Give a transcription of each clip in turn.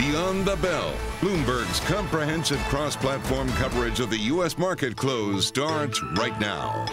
Beyond the Bell, Bloomberg's comprehensive cross-platform coverage of the U.S. market close starts right now.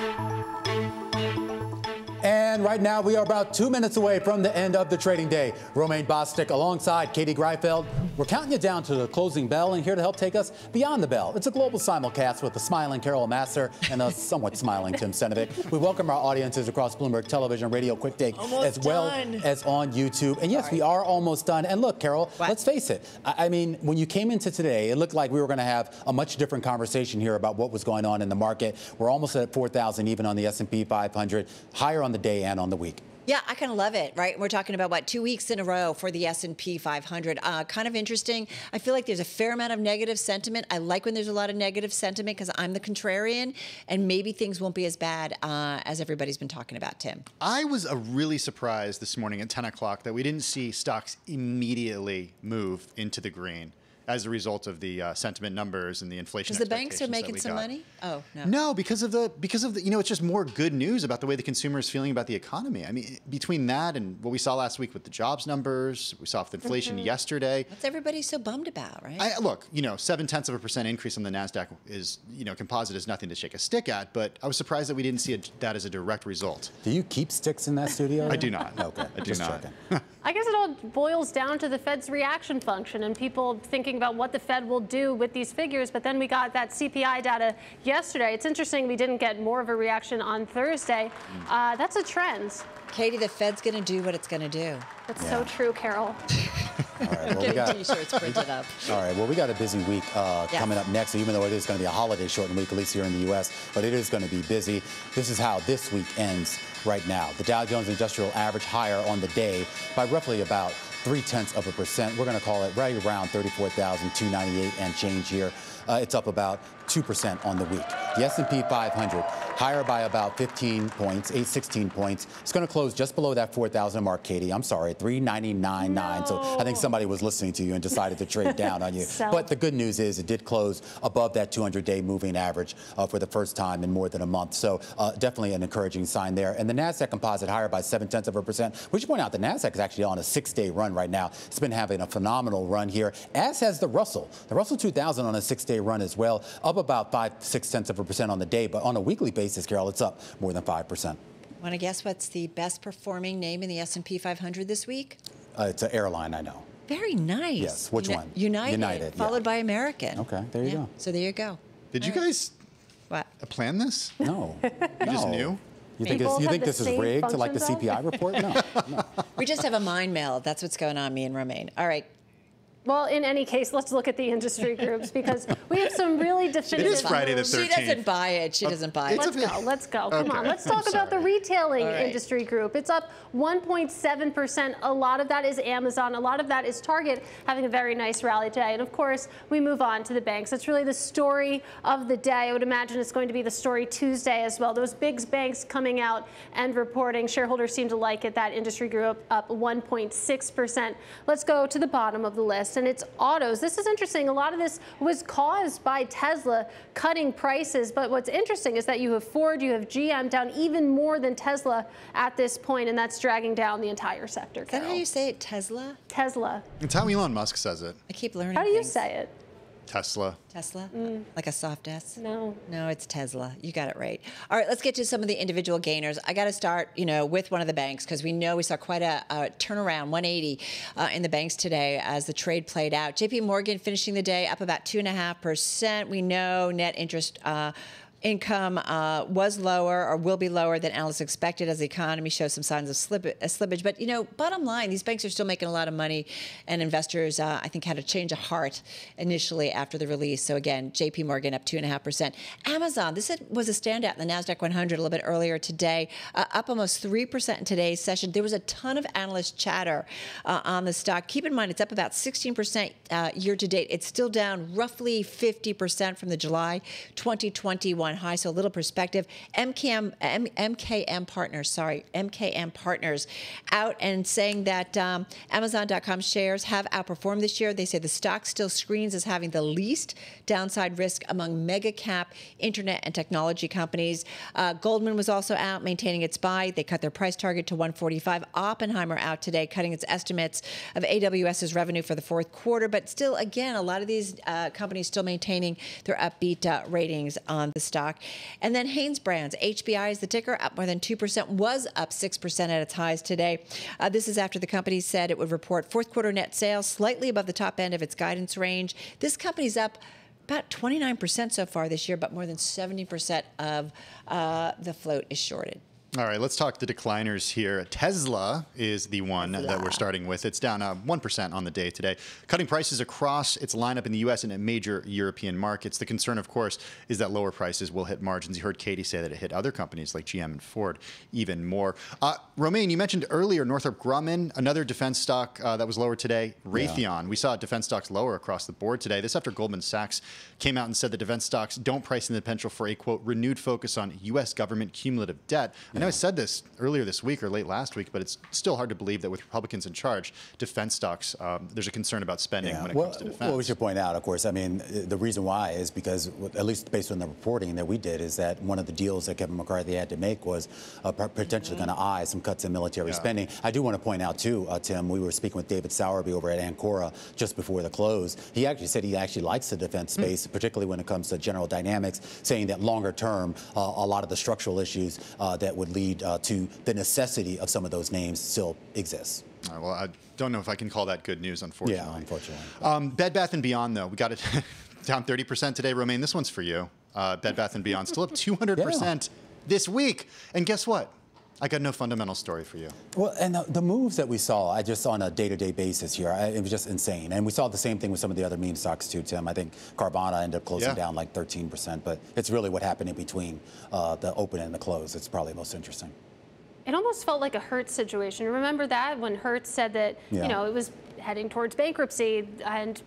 And right now, we are about 2 minutes away from the end of the trading day. Romaine Bostick alongside Katie Greifeld. We're counting you down to the closing bell, and here to help take us beyond the bell. It's a global simulcast with a smiling Carol Massar and a somewhat smiling Tim Stenovec. We welcome our audiences across Bloomberg Television, Radio, Quick Take, as well as on YouTube. And yes, we are almost done. And look, Carol, let's face it. I mean, when you came into today, it looked like we were going to have a much different conversation here about what was going on in the market. We're almost at 4,000 even on the S&P 500, higher on the day and on the week. Yeah, I kind of love it, right? We're talking about, 2 weeks in a row for the S&P 500. Kind of interesting. I feel like there's a fair amount of negative sentiment. I like when there's a lot of negative sentiment because I'm the contrarian, and maybe things won't be as bad as everybody's been talking about, Tim. I was really surprised this morning at 10 o'clock that we didn't see stocks immediately move into the green as a result of the sentiment numbers and the inflation expectations. Because the banks are making some money? Oh, no. No, because of the, it's just more good news about the way the consumer is feeling about the economy. I mean, between that and what we saw last week with the jobs numbers, we saw with inflation yesterday. What's everybody so bummed about, right? Look, 0.7% increase on the NASDAQ is, composite is nothing to shake a stick at, but I was surprised that we didn't see that as a direct result. Do you keep sticks in that studio? I do not. Okay, I do not. I guess it all boils down to the Fed's reaction function and people thinking about what the Fed will do with these figures. But then we got that CPI data yesterday. It's interesting we didn't get more of a reaction on Thursday. That's a trend. Katie, the Fed's going to do what it's going to do. That's so true, Carol. All right, well, getting T-shirts printed up. All right, well, we got a busy week coming up next, so even though it is going to be a holiday shortened week, at least here in the U.S., but it is going to be busy. This is how this week ends right now. The Dow Jones Industrial Average higher on the day by roughly about 0.3%. We're going to call it right around 34,298 and change here. It's up about 2% on the week. The S&P 500 higher by about 15 points, 16 points. It's going to close just below that 4,000 mark, Katie. I'm sorry, 399.9. No. So I think somebody was listening to you and decided to trade down on you. But the good news is it did close above that 200-day moving average for the first time in more than a month. So definitely an encouraging sign there. And the NASDAQ composite higher by 0.7%. We should point out the NASDAQ is actually on a 6-day run right now. It's been having a phenomenal run here, as has the Russell. The Russell 2000 on a 6-day run as well, up about 0.6% on the day. But on a weekly basis, Carol, it's up more than 5%. Want to guess what's the best performing name in the S&P 500 this week? It's an airline, I know. Very nice. Yes, which one? United, followed by American. Okay, there you go. So there you go. Did you guys plan this? No. You just knew? You think this is rigged, like the CPI report? No. We just have a mind meld. That's what's going on, me and Romaine. All right. Well, in any case, let's look at the industry groups because we have some really definitive. It is Friday the 13th. She doesn't buy it. She doesn't buy it. Let's go. Come on. Let's talk about the retailing industry group. It's up 1.7%. A lot of that is Amazon. A lot of that is Target having a very nice rally today. And of course, we move on to the banks. That's really the story of the day. I would imagine it's going to be the story Tuesday as well. Those big banks coming out and reporting. Shareholders seem to like it. That industry group up 1.6%. Let's go to the bottom of the list. And it's autos. This is interesting. A lot of this was caused by Tesla cutting prices. But what's interesting is that you have Ford, you have GM down even more than Tesla at this point, and that's dragging down the entire sector. Is that how you say it, Tesla? Tesla. It's how Elon Musk says it. I keep learning. How do you say it? Tesla. Tesla? Like a soft S? No. No, it's Tesla. You got it right. All right, let's get to some of the individual gainers. I got to start, with one of the banks because we know we saw quite a turnaround, 180 in the banks today as the trade played out. JP Morgan finishing the day up about 2.5%. We know net interest income was lower or will be lower than analysts expected as the economy shows some signs of slippage. But, bottom line, these banks are still making a lot of money, and investors, I think, had a change of heart initially after the release. So, again, JP Morgan up 2.5%. Amazon, this was a standout in the NASDAQ 100 a little bit earlier today, up almost 3% in today's session. There was a ton of analyst chatter on the stock. Keep in mind, it's up about 16% year to date. It's still down roughly 50% from the July 2021 all-time high, so a little perspective. MKM Partners out and saying that Amazon.com shares have outperformed this year. They say the stock still screens as having the least downside risk among mega cap internet and technology companies. Goldman was also out maintaining its buy. They cut their price target to 145. Oppenheimer out today, cutting its estimates of AWS's revenue for the fourth quarter. But still, again, a lot of these companies still maintaining their upbeat ratings on the stock. And then Hanes Brands, HBI is the ticker, up more than 2%, was up 6% at its highs today. This is after the company said it would report fourth quarter net sales slightly above the top end of its guidance range. This company's up about 29% so far this year, but more than 70% of the float is shorted. All right, let's talk the decliners here. Tesla is the one that we're starting with. It's down 1% on the day today, cutting prices across its lineup in the U.S. and in major European markets. The concern, of course, is that lower prices will hit margins. You heard Katie say that it hit other companies like GM and Ford even more. Romaine, you mentioned earlier Northrop Grumman, another defense stock that was lower today. Raytheon, we saw defense stocks lower across the board today. This after Goldman Sachs came out and said that defense stocks don't price in the potential for a, quote, renewed focus on U.S. government cumulative debt. I know I said this earlier this week or late last week, but it's still hard to believe that with Republicans in charge, defense stocks, there's a concern about spending when it comes to defense. Well, we should point out, of course, I mean, the reason why is because, at least based on the reporting that we did, is that one of the deals that Kevin McCarthy had to make was potentially going to eye some cuts in military spending. I do want to point out, too, Tim, we were speaking with David Sowerby over at Ancora just before the close. He actually said he actually likes the defense space, particularly when it comes to General Dynamics, saying that longer term, a lot of the structural issues that would lead to the necessity of some of those names still exists. All right, well, I don't know if I can call that good news, unfortunately. Yeah, unfortunately. Bed Bath & Beyond, though, we got it down 30% today. Romaine, this one's for you. Bed Bath & Beyond still up 200% this week. And guess what? I got no fundamental story for you. Well, and the moves that we saw, just on a day-to-day basis here, it was just insane. And we saw the same thing with some of the other meme stocks too, Tim. I think Carvana ended up closing down like 13%, but it's really what happened in between the open and the close. It's probably most interesting. It almost felt like a Hertz situation. Remember that when Hertz said that, you know, it was heading towards bankruptcy, and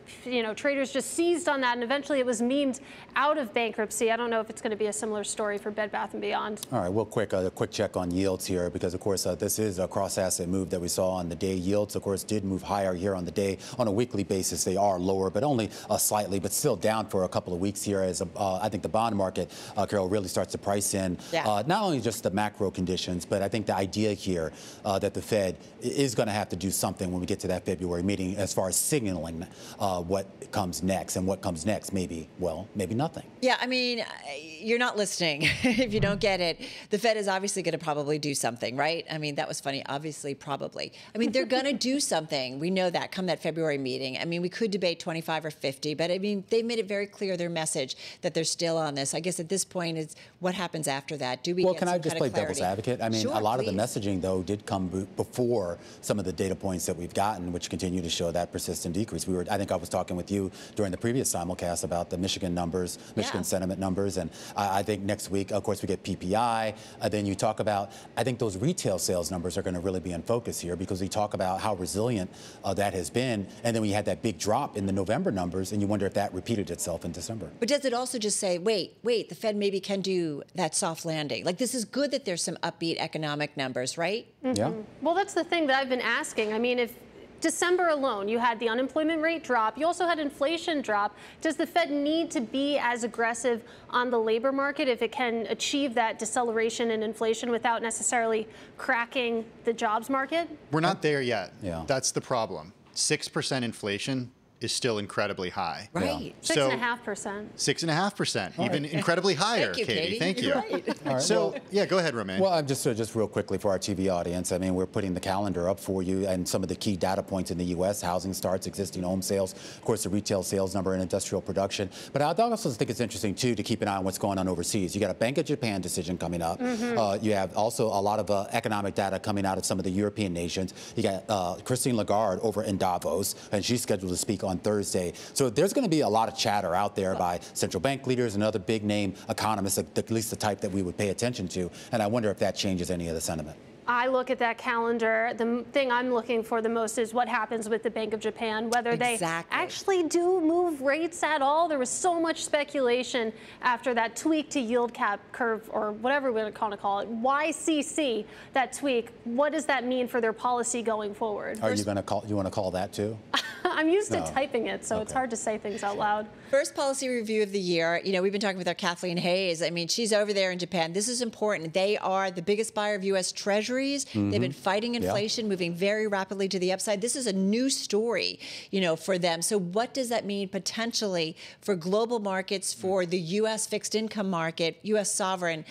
traders just seized on that, and eventually it was memed out of bankruptcy. I don't know if it's going to be a similar story for Bed Bath & Beyond. All right, a quick check on yields here, because of course this is a cross-asset move that we saw on the day. Yields, of course, did move higher here on the day. On a weekly basis, they are lower, but only slightly, but still down for a couple of weeks here, as I think the bond market, Carol, really starts to price in not only just the macro conditions, but I think the idea here that the Fed is going to have to do something when we get to that February meeting as far as signaling what comes next, and what comes next, maybe nothing. Yeah, I mean, you're not listening if you don't get it. The Fed is obviously going to probably do something, right? I mean, that was funny. Obviously, probably. I mean, they're going to do something. We know that come that February meeting. I mean, we could debate 25 or 50, but I mean, they made it very clear, their message, that they're still on this. I guess at this point, it's what happens after that. Do we get some kind of clarity? Well, can I just play devil's advocate? I mean, sure, a lot of the messaging, though, did come before some of the data points that we've gotten, which continue to show that persistent decrease. I think I was talking with you during the previous simulcast about the Michigan numbers, Michigan sentiment numbers, and I think next week, of course, we get PPI. Then you talk about, I think those retail sales numbers are going to really be in focus here, because we talk about how resilient that has been, and then we had that big drop in the November numbers, and you wonder if that repeated itself in December. But does it also just say, wait, the Fed maybe can do that soft landing? Like, this is good that there's some upbeat economic numbers, right? Yeah. Well, that's the thing that I've been asking. I mean, if December alone, you had the unemployment rate drop. You also had inflation drop. Does the Fed need to be as aggressive on the labor market if it can achieve that deceleration in inflation without necessarily cracking the jobs market? We're not there yet. Yeah. That's the problem. 6% inflation is still incredibly high. Right. 6.5%. 6.5%, even incredibly higher, Thank you, Katie. Thank you. Right. All right, So, go ahead, Romaine. Well, I'm just real quickly for our TV audience. I mean, we're putting the calendar up for you, and some of the key data points in the U.S.: housing starts, existing home sales, of course, the retail sales number, and industrial production. But I also think it's interesting too to keep an eye on what's going on overseas. You got a Bank of Japan decision coming up. You have also a lot of economic data coming out of some of the European nations. You got Christine Lagarde over in Davos, and she's scheduled to speak on Thursday. So there's going to be a lot of chatter out there by central bank leaders and other big name economists, at least the type that we would pay attention to. And I wonder if that changes any of the sentiment. I look at that calendar, the thing I'm looking for the most is what happens with the Bank of Japan, whether they actually do move rates at all. There was so much speculation after that tweak to yield cap curve, or whatever we're going to call it, YCC, that tweak. What does that mean for their policy going forward? Are you going to call? You want to call that too? I'm used to typing it, so it's hard to say things out loud. First policy review of the year. You know, we've been talking with our Kathleen Hayes. I mean, she's over there in Japan. This is important. They are the biggest buyer of U.S. Treasuries. They've been fighting inflation, moving very rapidly to the upside. This is a new story, you know, for them. So what does that mean potentially for global markets, for the U.S. fixed income market, U.S. sovereign?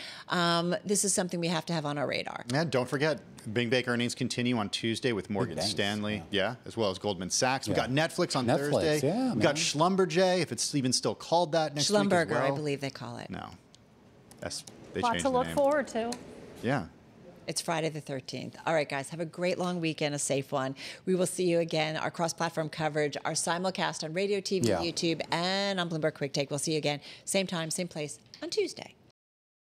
This is something we have to have on our radar. And don't forget, Big Bank earnings continue on Tuesday with Morgan Stanley, as well as Goldman Sachs. We got Netflix on Thursday. We got Schlumberger, if it's even still called that next week as well. I believe they call it. No, they Lots changed to the look name. forward to. Yeah. It's Friday the 13th. All right, guys, have a great long weekend, a safe one. We will see you again. Our cross-platform coverage, our simulcast on radio, TV, YouTube, and on Bloomberg Quick Take. We'll see you again, same time, same place on Tuesday.